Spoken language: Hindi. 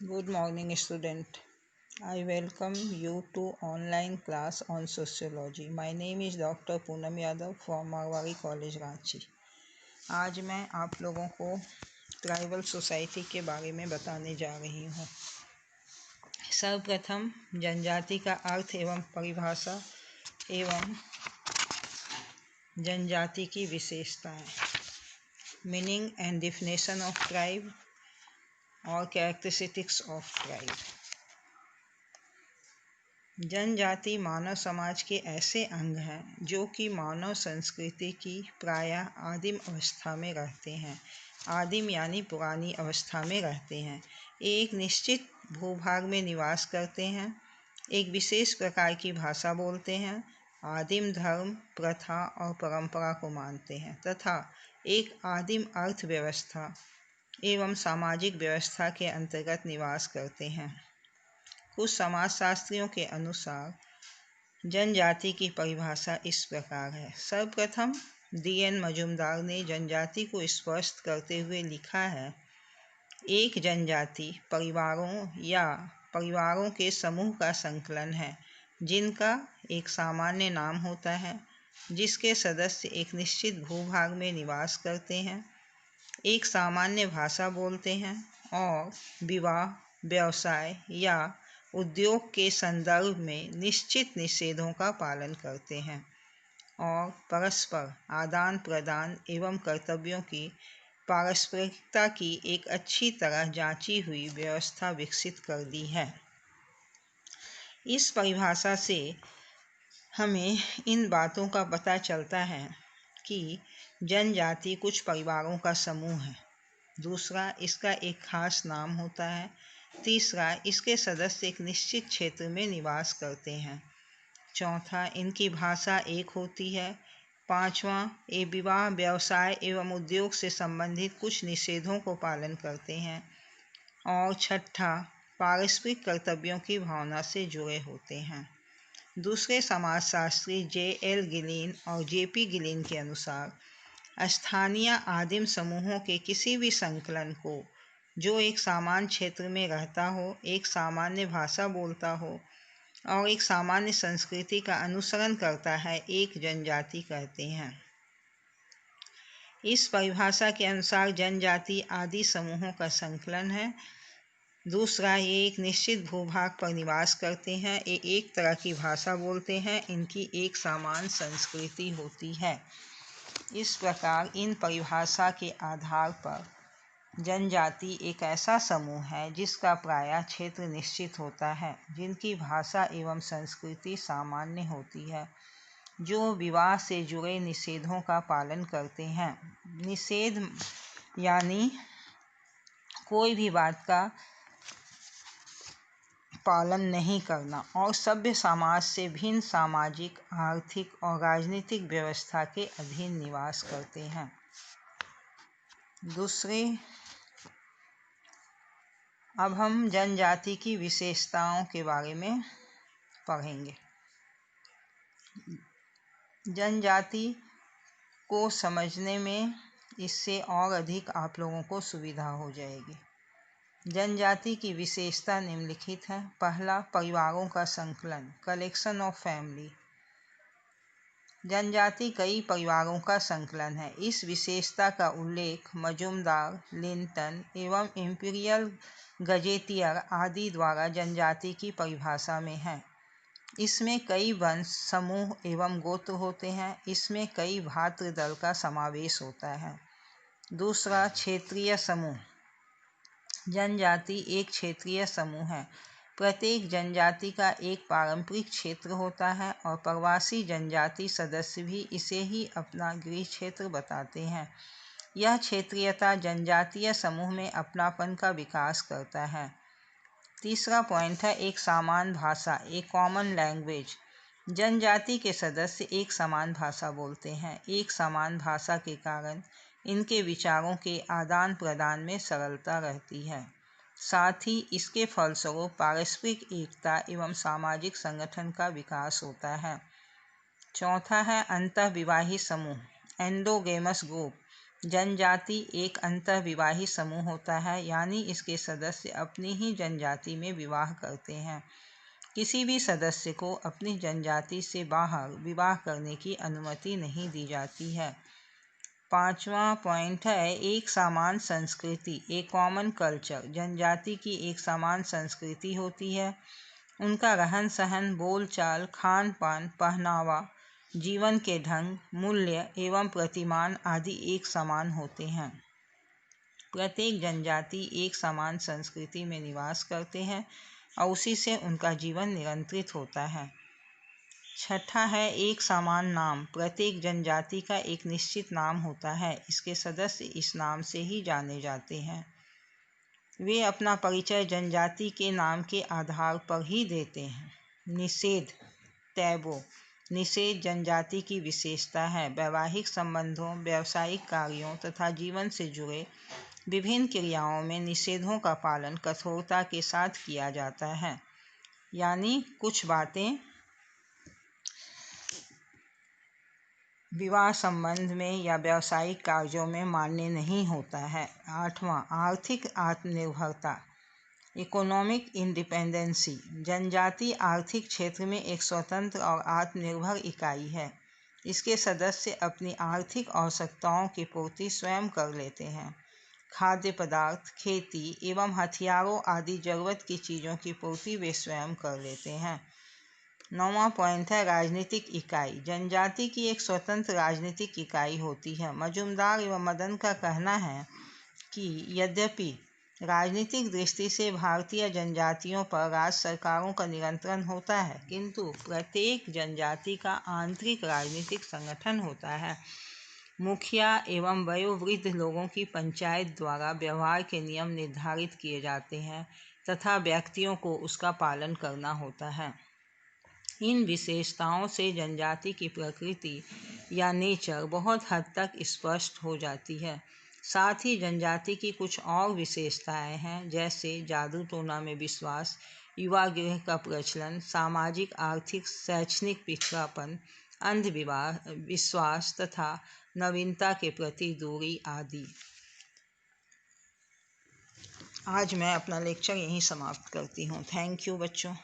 Good morning, student. I welcome you to online class on sociology. My name is Dr. Poonam Yadav from Marwari college Ranchi. आज मैं आप लोगों को ट्राइबल सोसाइटी के बारे में बताने जा रही हूँ। सर्वप्रथम जनजाति का अर्थ एवं परिभाषा एवं जनजाति की विशेषताएं। Meaning and definition of tribe और कैरेक्टरिस्टिक्स ऑफ ट्राइब। जनजाति मानव समाज के ऐसे अंग हैं जो कि मानव संस्कृति की प्रायः आदिम अवस्था में रहते हैं। आदिम यानी पुरानी अवस्था में रहते हैं। एक निश्चित भूभाग में निवास करते हैं, एक विशेष प्रकार की भाषा बोलते हैं, आदिम धर्म, प्रथा और परंपरा को मानते हैं तथा एक आदिम अर्थव्यवस्था एवं सामाजिक व्यवस्था के अंतर्गत निवास करते हैं। कुछ समाजशास्त्रियों के अनुसार जनजाति की परिभाषा इस प्रकार है। सर्वप्रथम D.N. मजूमदार ने जनजाति को स्पष्ट करते हुए लिखा है, एक जनजाति परिवारों के समूह का संकलन है जिनका एक सामान्य नाम होता है, जिसके सदस्य एक निश्चित भूभाग में निवास करते हैं, एक सामान्य भाषा बोलते हैं और विवाह, व्यवसाय या उद्योग के संदर्भ में निश्चित निषेधों का पालन करते हैं और परस्पर आदान प्रदान एवं कर्तव्यों की पारस्परिकता की एक अच्छी तरह जांची हुई व्यवस्था विकसित कर दी है। इस परिभाषा से हमें इन बातों का पता चलता है कि जनजाति कुछ परिवारों का समूह है। दूसरा, इसका एक खास नाम होता है। तीसरा, इसके सदस्य एक निश्चित क्षेत्र में निवास करते हैं। चौथा, इनकी भाषा एक होती है। पांचवा, ये विवाह, व्यवसाय एवं उद्योग से संबंधित कुछ निषेधों को पालन करते हैं। और छठा, पारस्परिक कर्तव्यों की भावना से जुड़े होते हैं। दूसरे समाजशास्त्री J.L. गिलीन और J.P. गिलीन के अनुसार स्थानीय आदिम समूहों के किसी भी संकलन को जो एक सामान्य क्षेत्र में रहता हो, एक सामान्य भाषा बोलता हो और एक सामान्य संस्कृति का अनुसरण करता है, एक जनजाति कहते हैं। इस परिभाषा के अनुसार जनजाति आदि समूहों का संकलन है। दूसरा, ये एक निश्चित भूभाग पर निवास करते हैं, ये एक तरह की भाषा बोलते हैं, इनकी एक समान संस्कृति होती है। इस प्रकार इन परिभाषा के आधार पर जनजाति एक ऐसा समूह है जिसका प्रायः क्षेत्र निश्चित होता है, जिनकी भाषा एवं संस्कृति सामान्य होती है, जो विवाह से जुड़े निषेधों का पालन करते हैं। निषेध यानी कोई भी बात का पालन नहीं करना और सभ्य समाज से भिन्न सामाजिक, आर्थिक और राजनीतिक व्यवस्था के अधीन निवास करते हैं। अब हम जनजाति की विशेषताओं के बारे में पढ़ेंगे। जनजाति को समझने में इससे और अधिक आप लोगों को सुविधा हो जाएगी। जनजाति की विशेषता निम्नलिखित है। पहला, परिवारों का संकलन, कलेक्शन ऑफ फैमिली। जनजाति कई परिवारों का संकलन है। इस विशेषता का उल्लेख मजूमदार, लिंटन एवं इंपीरियल गजेटियर आदि द्वारा जनजाति की परिभाषा में है। इसमें कई वंश, समूह एवं गोत्र होते हैं। इसमें कई भातृदल का समावेश होता है। दूसरा, क्षेत्रीय समूह। जनजाति एक क्षेत्रीय समूह है। प्रत्येक जनजाति का एक पारंपरिक क्षेत्र होता है और प्रवासी जनजाति सदस्य भी इसे ही अपना गृह क्षेत्र बताते हैं। यह क्षेत्रीयता जनजातीय समूह में अपनापन का विकास करता है। तीसरा पॉइंट है एक समान भाषा, एक कॉमन लैंग्वेज। जनजाति के सदस्य एक समान भाषा बोलते हैं। एक समान भाषा के कारण इनके विचारों के आदान प्रदान में सरलता रहती है। साथ ही इसके फलस्वरूप पारस्परिक एकता एवं सामाजिक संगठन का विकास होता है। चौथा है अंतःविवाही समूह, एंडोगेमस ग्रुप। जनजाति एक अंतःविवाही समूह होता है, यानी इसके सदस्य अपनी ही जनजाति में विवाह करते हैं। किसी भी सदस्य को अपनी जनजाति से बाहर विवाह करने की अनुमति नहीं दी जाती है। 5वां पॉइंट है एक समान संस्कृति, एक कॉमन कल्चर। जनजाति की एक समान संस्कृति होती है। उनका रहन सहन, बोलचाल, खान पान, पहनावा, जीवन के ढंग, मूल्य एवं प्रतिमान आदि एक समान होते हैं। प्रत्येक जनजाति एक समान संस्कृति में निवास करते हैं और उसी से उनका जीवन नियंत्रित होता है। 6 है एक समान नाम। प्रत्येक जनजाति का एक निश्चित नाम होता है। इसके सदस्य इस नाम से ही जाने जाते हैं। वे अपना परिचय जनजाति के नाम के आधार पर ही देते हैं। निषेध, टैबू। निषेध जनजाति की विशेषता है। वैवाहिक संबंधों, व्यावसायिक कार्यों तथा जीवन से जुड़े विभिन्न क्रियाओं में निषेधों का पालन कठोरता के साथ किया जाता है, यानी कुछ बातें विवाह संबंध में या व्यावसायिक कार्यों में मान्य नहीं होता है। 8वां आर्थिक आत्मनिर्भरता, इकोनॉमिक इंडिपेंडेंसी। जनजाति आर्थिक क्षेत्र में एक स्वतंत्र और आत्मनिर्भर इकाई है। इसके सदस्य अपनी आर्थिक आवश्यकताओं की पूर्ति स्वयं कर लेते हैं। खाद्य पदार्थ, खेती एवं हथियारों आदि जरूरत की चीज़ों की पूर्ति वे स्वयं कर लेते हैं। 9वां पॉइंट है राजनीतिक इकाई। जनजाति की एक स्वतंत्र राजनीतिक इकाई होती है। मजुमदार एवं मदन का कहना है कि यद्यपि राजनीतिक दृष्टि से भारतीय जनजातियों पर राज्य सरकारों का नियंत्रण होता है, किंतु प्रत्येक जनजाति का आंतरिक राजनीतिक संगठन होता है। मुखिया एवं वयोवृद्ध लोगों की पंचायत द्वारा व्यवहार के नियम निर्धारित किए जाते हैं तथा व्यक्तियों को उसका पालन करना होता है। इन विशेषताओं से जनजाति की प्रकृति या नेचर बहुत हद तक स्पष्ट हो जाती है। साथ ही जनजाति की कुछ और विशेषताएं हैं, जैसे जादू टोना में विश्वास, युवा गृह का प्रचलन, सामाजिक आर्थिक शैक्षणिक पिछड़ापन, अंधविश्वास तथा नवीनता के प्रति दूरी आदि। आज मैं अपना लेक्चर यहीं समाप्त करती हूँ। थैंक यू बच्चों।